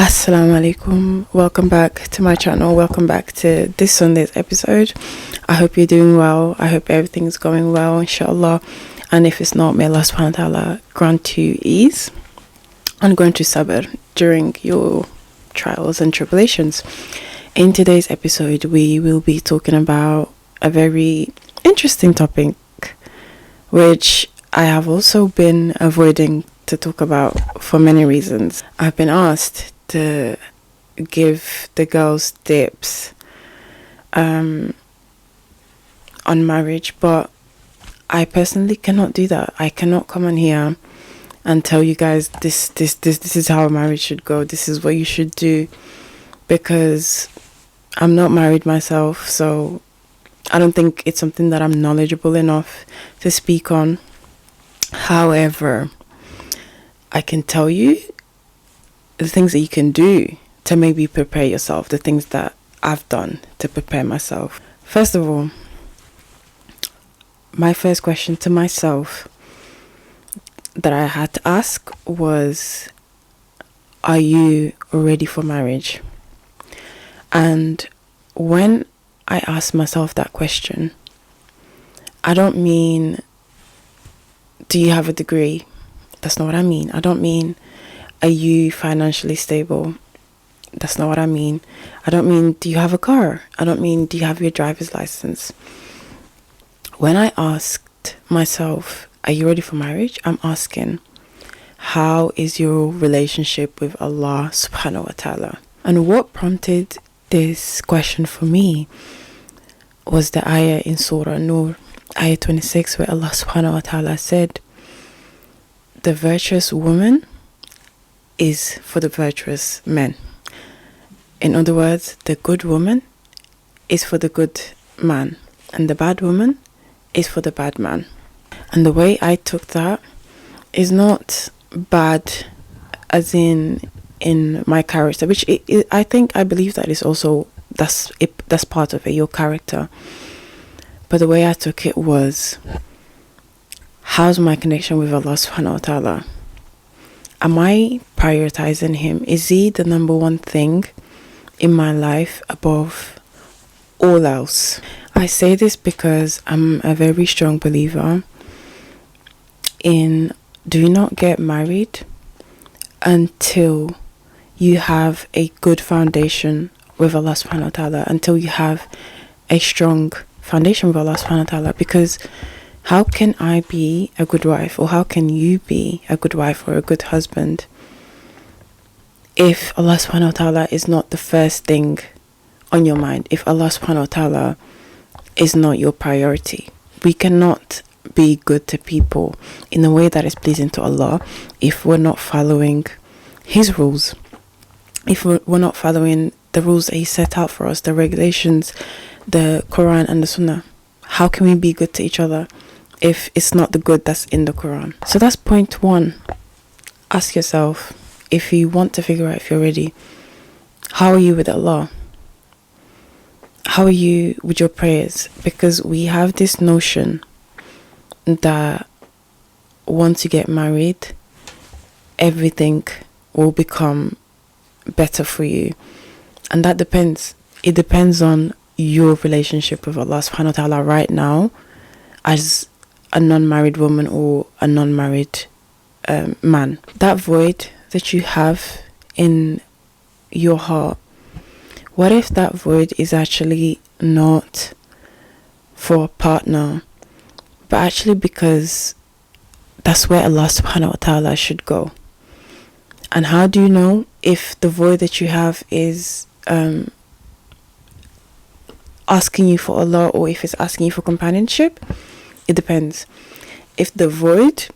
Assalamu alaikum. Welcome back to my channel. Welcome back to this Sunday's episode. I hope you're doing well. I hope everything's going well, inshallah. And if it's not, may Allah subhanahu wa ta'ala grant you ease and grant you sabr during your trials and tribulations. In today's episode, we will be talking about a very interesting topic, which I have also been avoiding to talk about for many reasons. I've been asked to give the girls tips on marriage, but I personally cannot do that. I cannot come on here and tell you guys this is how marriage should go, this is what you should do, because I'm not married myself, so I don't think it's something that I'm knowledgeable enough to speak on. However, I can tell you the things that you can do to maybe prepare yourself, the things that I've done to prepare myself. First of all, my first question to myself that I had to ask was, are you ready for marriage? And when I ask myself that question, I don't mean, do you have a degree? That's not what I mean. I don't mean, are you financially stable? That's not what I mean. I don't mean, do you have a car? I don't mean, do you have your driver's license? When I asked myself, are you ready for marriage? I'm asking, how is your relationship with Allah subhanahu wa ta'ala? And what prompted this question for me was the ayah in Surah Nur, ayah 26, where Allah subhanahu wa ta'ala said, the virtuous woman is for the virtuous men. In other words, the good woman is for the good man, and the bad woman is for the bad man. And the way I took that is not bad as in my character, which I believe that is also, that's part of it, your character. But the way I took it was, how's my connection with Allah subhanahu wa ta'ala? Am I prioritizing Him? Is He the number one thing in my life above all else? I say this because I'm a very strong believer in, do not get married until you have a good foundation with Allah subhanahu wa ta'ala, until you have a strong foundation with Allah subhanahu wa ta'ala. Because how can I be a good wife, or how can you be a good wife or a good husband, if Allah subhanahu wa ta'ala is not the first thing on your mind, if Allah subhanahu wa ta'ala is not your priority? We cannot be good to people in a way that is pleasing to Allah if we're not following His rules, if we're not following the rules that He set out for us, the regulations, the Quran and the Sunnah. How can we be good to each other if it's not the good that's in the Quran? So that's point one. Ask yourself, if you want to figure out if you're ready, how are you with Allah? How are you with your prayers? Because we have this notion that once you get married, everything will become better for you. And that depends. It depends on your relationship with Allah subhanahu wa ta'ala right now, as a non-married woman or a non-married man. That void that you have in your heart, what if that void is actually not for a partner, but actually because that's where Allah subhanahu wa ta'ala should go? And how do you know if the void that you have is asking you for Allah, or if it's asking you for companionship? It depends. If the void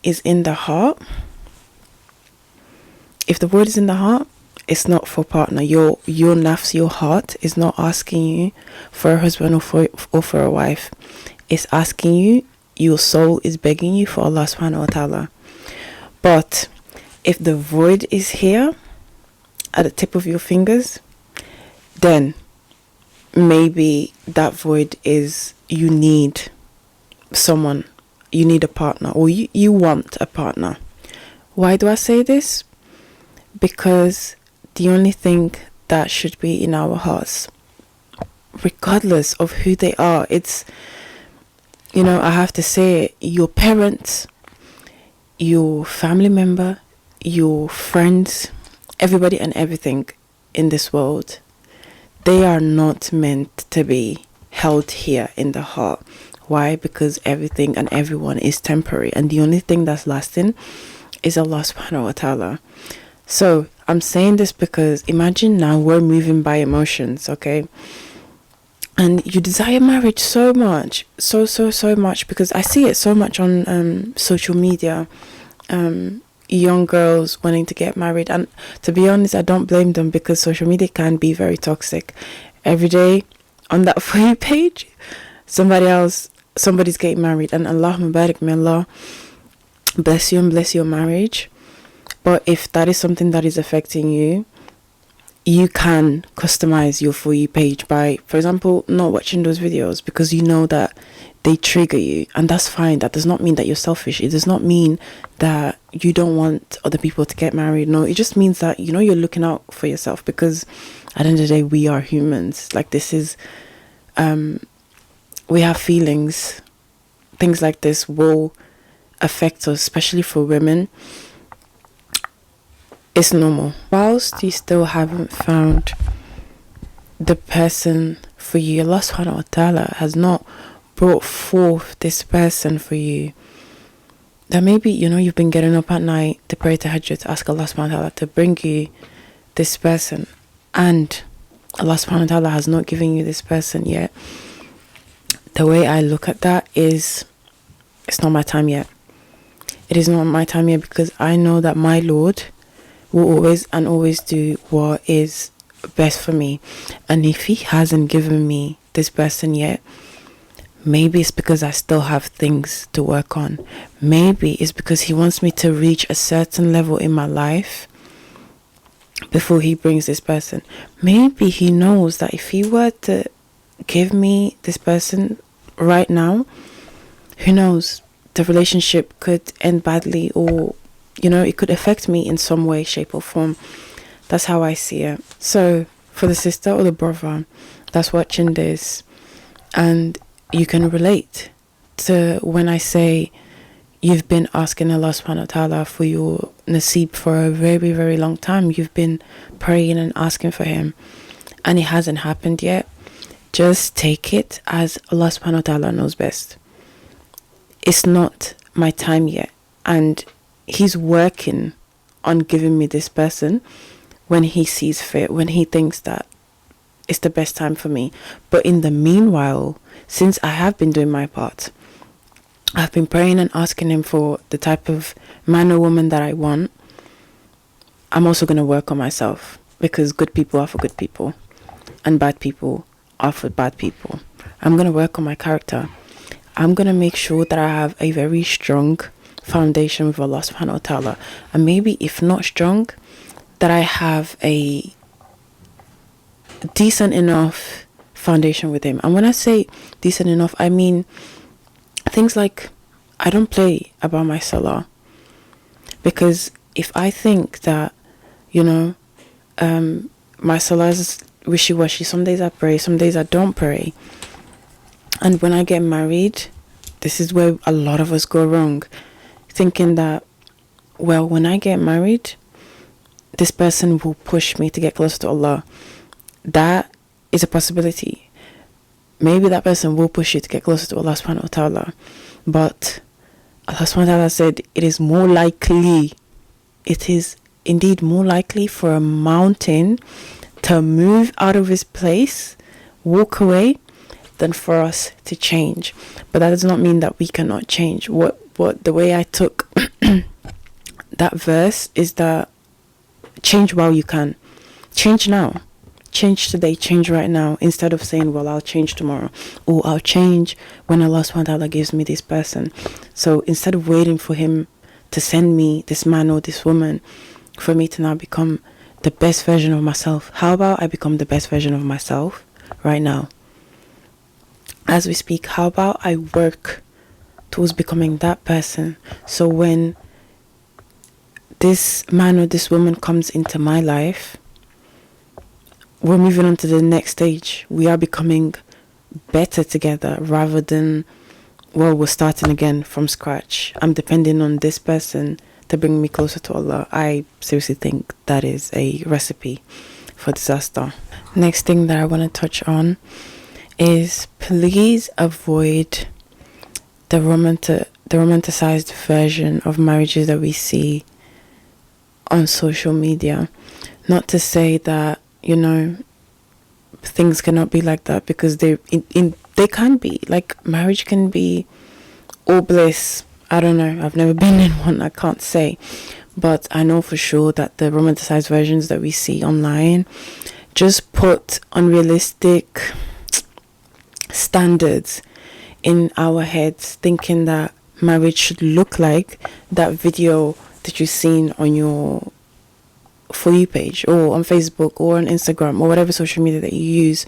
is in the heart, it's not for partner. Your nafs, your heart is not asking you for a husband or for a wife. It's asking you, your soul is begging you for Allah subhanahu wa ta'ala. But if the void is here at the tip of your fingers, then maybe that void is, you need someone, you need a partner, or you want a partner. Why do I say this? Because the only thing that should be in our hearts, regardless of who they are, it's, I have to say, your parents, your family member, your friends, everybody and everything in this world, they are not meant to be held here in the heart. Why? Because everything and everyone is temporary, and the only thing that's lasting is Allah subhanahu wa ta'ala. So I'm saying this because imagine now we're moving by emotions, okay? And you desire marriage so much, so much, because I see it so much on social media. Young girls wanting to get married, and to be honest, I don't blame them, because social media can be very toxic. Every day on that For You page, somebody's getting married, and Allahumma barik, may Allah bless you and bless your marriage. But if that is something that is affecting you, you can customize your For You page by, for example, not watching those videos because you know that they trigger you, and that's fine. That does not mean that you're selfish. It does not mean that you don't want other people to get married. No, it just means that, you're looking out for yourself, because at the end of the day, we are humans. Like, this is, we have feelings. Things like this will affect us, especially for women. It's normal. Whilst you still haven't found the person for you, Allah subhanahu wa ta'ala has not brought forth this person for you. That maybe, you've been getting up at night to pray tahajjud, to ask Allah subhanahu wa ta'ala to bring you this person, and Allah subhanahu wa ta'ala has not given you this person yet. The way I look at that is, it's not my time yet. It is not my time yet, because I know that my Lord will always do what is best for me. And if He hasn't given me this person yet, maybe it's because I still have things to work on. Maybe it's because He wants me to reach a certain level in my life before He brings this person. Maybe He knows that if He were to give me this person right now, who knows, the relationship could end badly, or it could affect me in some way, shape or form. That's how I see it. So for the sister or the brother that's watching this, and you can relate to when I say you've been asking Allah subhanahu wa ta'ala for your nasib for a very, very long time. You've been praying and asking for Him, and it hasn't happened yet. Just take it as Allah subhanahu wa ta'ala knows best. It's not my time yet, and He's working on giving me this person when He sees fit, when He thinks that it's the best time for me. But in the meanwhile, since I have been doing my part, I've been praying and asking Him for the type of man or woman that I want, I'm also going to work on myself, because good people are for good people and bad people are for bad people. I'm going to work on my character. I'm going to make sure that I have a very strong foundation with Allah subhanahu wa ta'ala, and maybe if not strong, that I have a decent enough foundation with Him. And when I say decent enough, I mean things like, I don't play about my salah, because if I think that my salah is wishy-washy, some days I pray, some days I don't pray, and when I get married, this is where a lot of us go wrong, thinking that, well, when I get married, this person will push me to get closer to Allah. That is a possibility. Maybe that person will push you to get closer to Allah subhanahu wa ta'ala, but Allah subhanahu wa ta'ala said it is indeed more likely for a mountain to move out of its place, walk away, than for us to change. But that does not mean that we cannot change. The way I took that verse is that change while you can. Change now. Change today. Change right now. Instead of saying, well, I'll change tomorrow, or I'll change when Allah subhanahu wa ta'ala gives me this person. So instead of waiting for Him to send me this man or this woman for me to now become the best version of myself, how about I become the best version of myself right now? As we speak, how about I work towards becoming that person, so when this man or this woman comes into my life, we're moving on to the next stage. We are becoming better together rather than, well, we're starting again from scratch. I'm depending on this person to bring me closer to Allah. I seriously think that is a recipe for disaster. Next thing that I want to touch on is, please avoid the romanticized version of marriages that we see on social media. Not to say that, you know, things cannot be like that, because they can be. Like, marriage can be all bliss. I don't know, I've never been in one, I can't say, but I know for sure that the romanticized versions that we see online just put unrealistic standards in our heads, thinking that marriage should look like that video that you've seen on your For You page, or on Facebook, or on Instagram, or whatever social media that you use.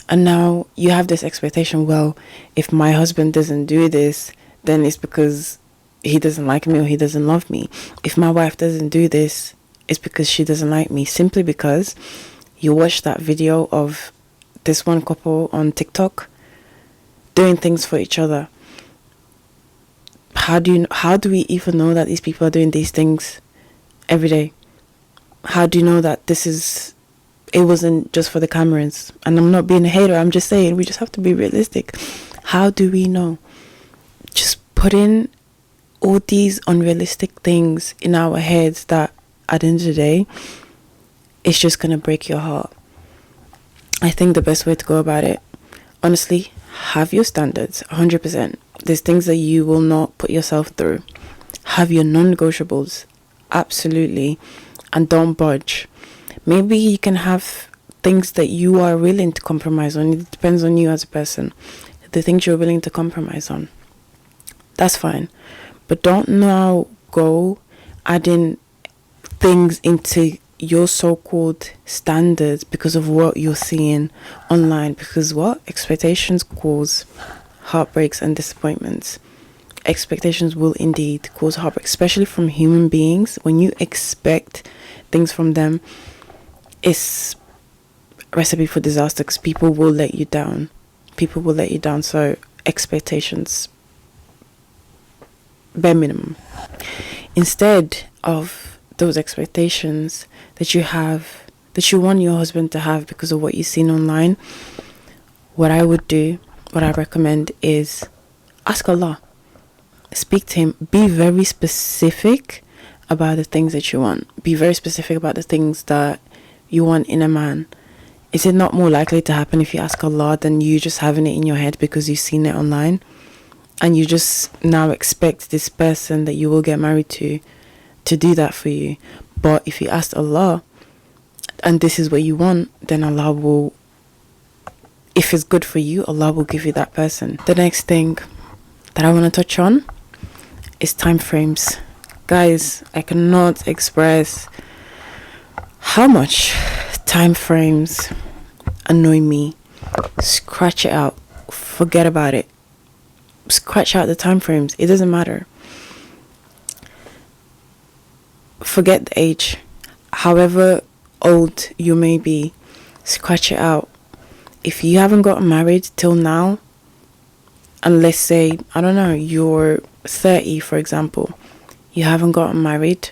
And now you have this expectation, well, if my husband doesn't do this, then it's because he doesn't like me or he doesn't love me. If my wife doesn't do this, it's because she doesn't like me, simply because you watch that video of this one couple on TikTok doing things for each other. How do we even know that these people are doing these things every day? How do you know that it wasn't just for the cameras? And I'm not being a hater, I'm just saying we just have to be realistic. How do we know? Just put in all these unrealistic things in our heads that at the end of the day, it's just going to break your heart. I think the best way to go about it, honestly, have your standards, 100%. There's things that you will not put yourself through. Have your non-negotiables, absolutely, and don't budge. Maybe you can have things that you are willing to compromise on. It depends on you as a person. The things you're willing to compromise on, that's fine. But don't now go adding things into your so-called standards because of what you're seeing online. Because what? Expectations cause heartbreaks and disappointments. Expectations will indeed cause heartbreak, especially from human beings. When you expect things from them, it's a recipe for disaster, because people will let you down. So expectations, bare minimum. Instead of those expectations that you have, that you want your husband to have because of what you've seen online, what I recommend is ask Allah. Speak to him. Be very specific about the things that you want. Be very specific about the things that you want in a man. Is it not more likely to happen if you ask Allah than you just having it in your head because you've seen it online, and you just now expect this person that you will get married to do that for you? But if you ask Allah and this is what you want, then Allah will, if it's good for you, Allah will give you that person. The next thing that I want to touch on is time frames. Guys, I cannot express how much time frames annoy me. Scratch it out. Forget about it. Scratch out the time frames. It doesn't matter. Forget the age. However old you may be, scratch it out. If you haven't gotten married till now, and let's say, I don't know, you're 30, for example, you haven't gotten married,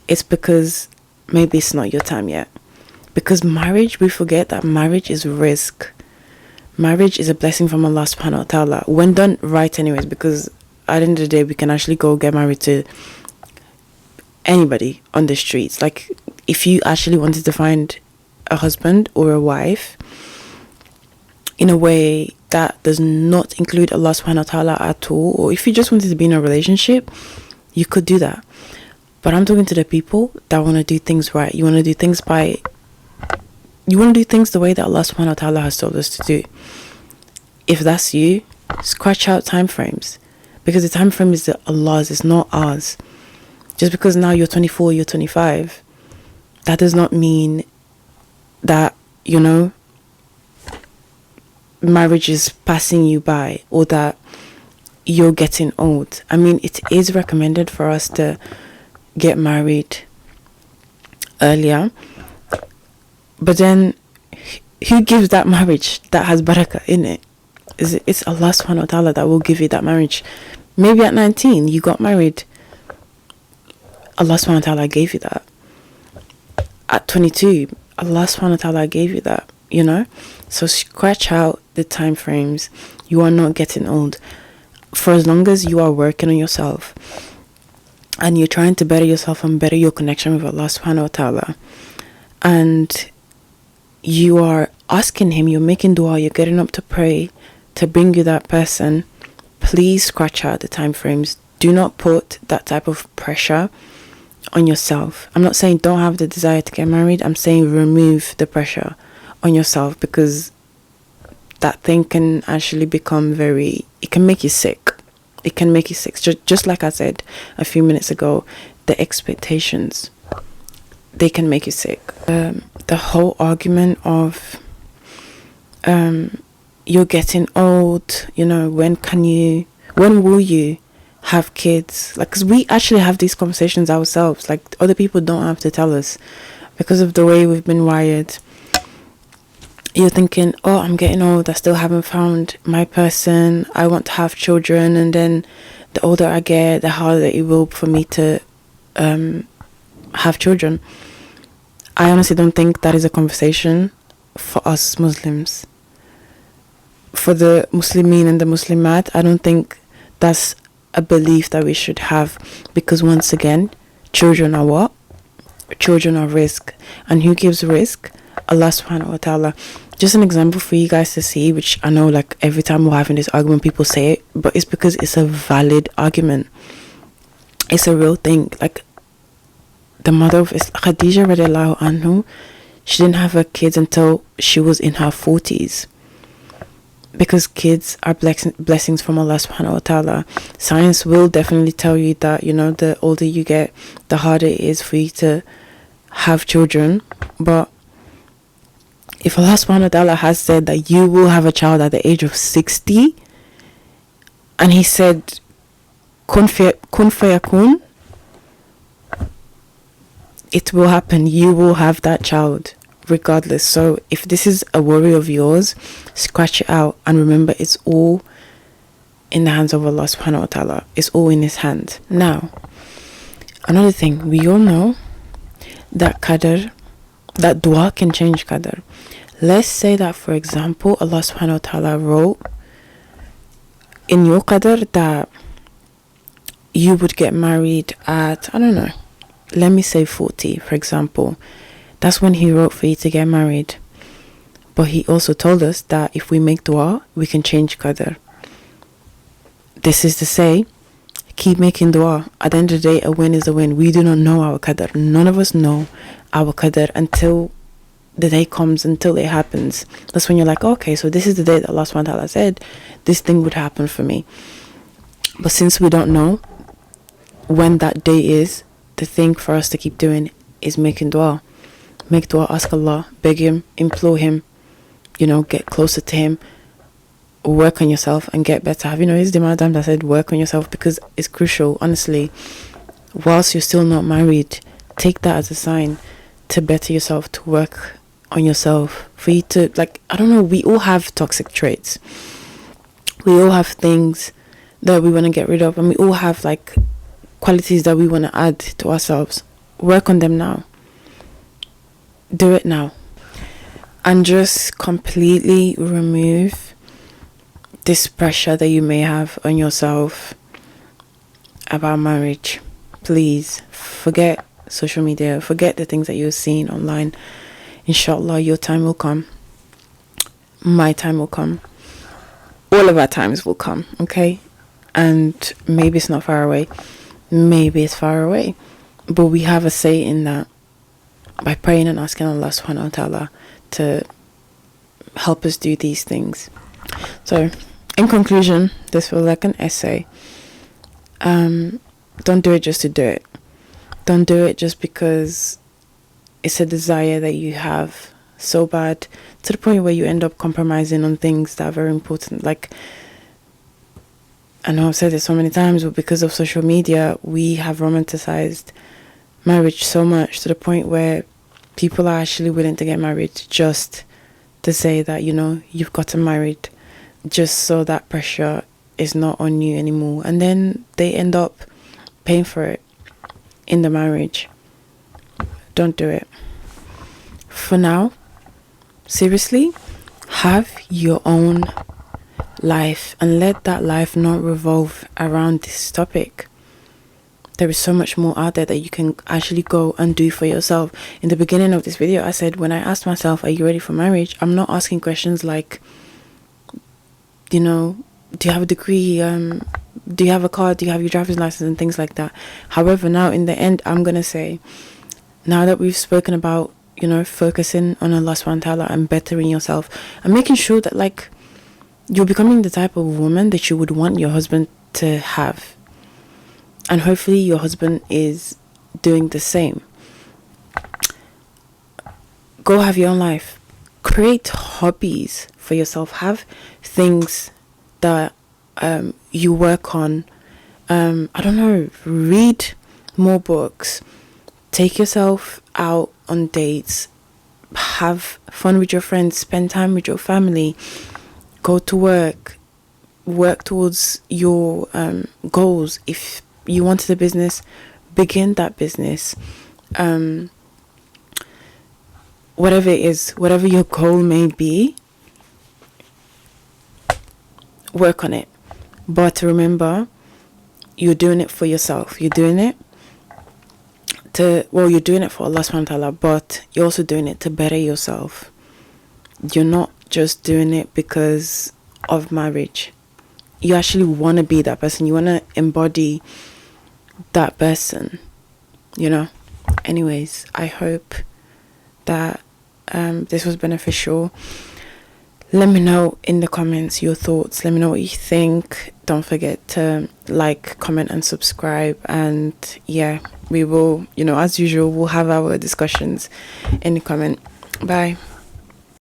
it's because maybe it's not your time yet. Because marriage, we forget that marriage is risk. Marriage is a blessing from Allah subhanahu wa ta'ala, when done right anyways, because at the end of the day, we can actually go get married to anybody on the streets. Like, if you actually wanted to find a husband or a wife in a way that does not include Allah subhanahu wa ta'ala at all, or if you just wanted to be in a relationship, you could do that. But I'm talking to the people that want to do things right. You want to do things the way that Allah subhanahu wa ta'ala has told us to do. If that's you, scratch out time frames, because the time frame is Allah's, it's not ours. Just because now you're 24, you're 25, that does not mean that, you know, marriage is passing you by, or that you're getting old. I mean, it is recommended for us to get married earlier, but then who gives that marriage that has barakah in it? It's Allah subhanahu wa ta'ala that will give you that marriage. Maybe at 19 you got married, Allah subhanahu wa ta'ala gave you that. At 22, Allah subhanahu wa ta'ala gave you that, you know. So scratch out the time frames. You are not getting old. For as long as you are working on yourself and you're trying to better yourself and better your connection with Allah subhanahu wa ta'ala, and you are asking him, you're making dua, you're getting up to pray to bring you that person, please scratch out the time frames. Do not put that type of pressure on yourself. I'm not saying don't have the desire to get married. I'm saying remove the pressure on yourself, because that thing can actually become it can make you sick. It can make you sick. Just like I said a few minutes ago, the expectations, they can make you sick. The whole argument of you're getting old, you know, when will you have kids? Like, because we actually have these conversations ourselves. Like, other people don't have to tell us, because of the way we've been wired. You're thinking, oh, I'm getting old, I still haven't found my person, I want to have children, and then the older I get, the harder it will for me to have children. I honestly don't think that is a conversation for us Muslims. For the Muslimin and the Muslimat, I don't think that's a belief that we should have, because once again, children are what? Children are risk. And who gives risk? Allah subhanahu wa ta'ala. Just an example for you guys to see, which I know, like, every time we're having this argument, people say it, but it's because it's a valid argument. It's a real thing. Like, the mother of Khadija radiallahu anhu, she didn't have her kids until she was in her 40s. Because kids are blessings from Allah subhanahu wa ta'ala. Science will definitely tell you that, you know, the older you get, the harder it is for you to have children. But if Allah subhanahu wa ta'ala has said that you will have a child at the age of 60, and he said kun fayakun, it will happen. You will have that child regardless. So if this is a worry of yours, scratch it out, and remember, it's all in the hands of Allah subhanahu wa ta'ala. It's all in his hand. Now, another thing, we all know that Qadar, that dua can change Qadar. Let's say that, for example, Allah subhanahu wa ta'ala wrote in your Qadar that you would get married at, I don't know, let me say 40, for example. That's when he wrote for you to get married. But he also told us that if we make dua, we can change Qadar. This is to say, keep making dua. At the end of the day, a win is a win. We do not know our Qadar. None of us know our Qadar until the day comes, until it happens. That's when you're like, okay, so this is the day that Allah subhanahu wa ta'ala said this thing would happen for me. But since we don't know when that day is, the thing for us to keep doing is making dua. Make dua, ask Allah, beg him, implore him, you know, get closer to him, work on yourself and get better. Have you noticed the amount of times I said work on yourself? Because it's crucial, honestly. Whilst you're still not married, take that as a sign to better yourself, to work on yourself, for you to, like, I don't know, we all have toxic traits. We all have things that we want to get rid of, and we all have, like, qualities that we want to add to ourselves. Work on them now. Do it now. And just completely remove this pressure that you may have on yourself about marriage. Please forget social media, forget the things that you're seeing online. Inshallah, your time will come. My time will come. All of our times will come, okay? And maybe it's not far away. Maybe it's far away. But we have a say in that by praying and asking Allah subhanahu wa ta'ala to help us do these things. So, in conclusion, this was like an essay. Don't do it just to do it. Don't do it just because it's a desire that you have so bad, to the point where you end up compromising on things that are very important. Like, I know I've said this so many times, but because of social media, we have romanticized marriage so much, to the point where people are actually willing to get married just to say that, you know, you've gotten married just so that pressure is not on you anymore. And then they end up paying for it in the marriage. Don't do it. For now, seriously, have your own life and let that life not revolve around this topic. There is so much more out there that you can actually go and do for yourself. In the beginning of this video, I said, when I asked myself, are you ready for marriage? I'm not asking questions like, you know, do you have a degree? Do you have a car? Do you have your driver's license and things like that? However, now in the end, I'm going to say, now that we've spoken about, you know, focusing on Allah subhanahu wa ta'ala and bettering yourself and making sure that, like, you're becoming the type of woman that you would want your husband to have. And hopefully your husband is doing the same. Go have your own life. Create hobbies for yourself. Have things that you work on. I don't know, read more books. Take yourself out on dates. Have fun with your friends. Spend time with your family. Go to work. Work towards your goals. If you wanted a business, begin that business. Whatever it is, whatever your goal may be, work on it. But remember, you're doing it for yourself. You're doing it you're doing it for Allah subhanahu wa ta'ala, but you're also doing it to better yourself. You're not just doing it because of marriage. You actually want to be that person. You want to embody that person, you know. Anyways, I hope that this was beneficial. Let me know in the comments your thoughts. Let me know what you think. Don't forget to like, comment and subscribe. And yeah, we will, you know, as usual, we'll have our discussions in the comment. Bye.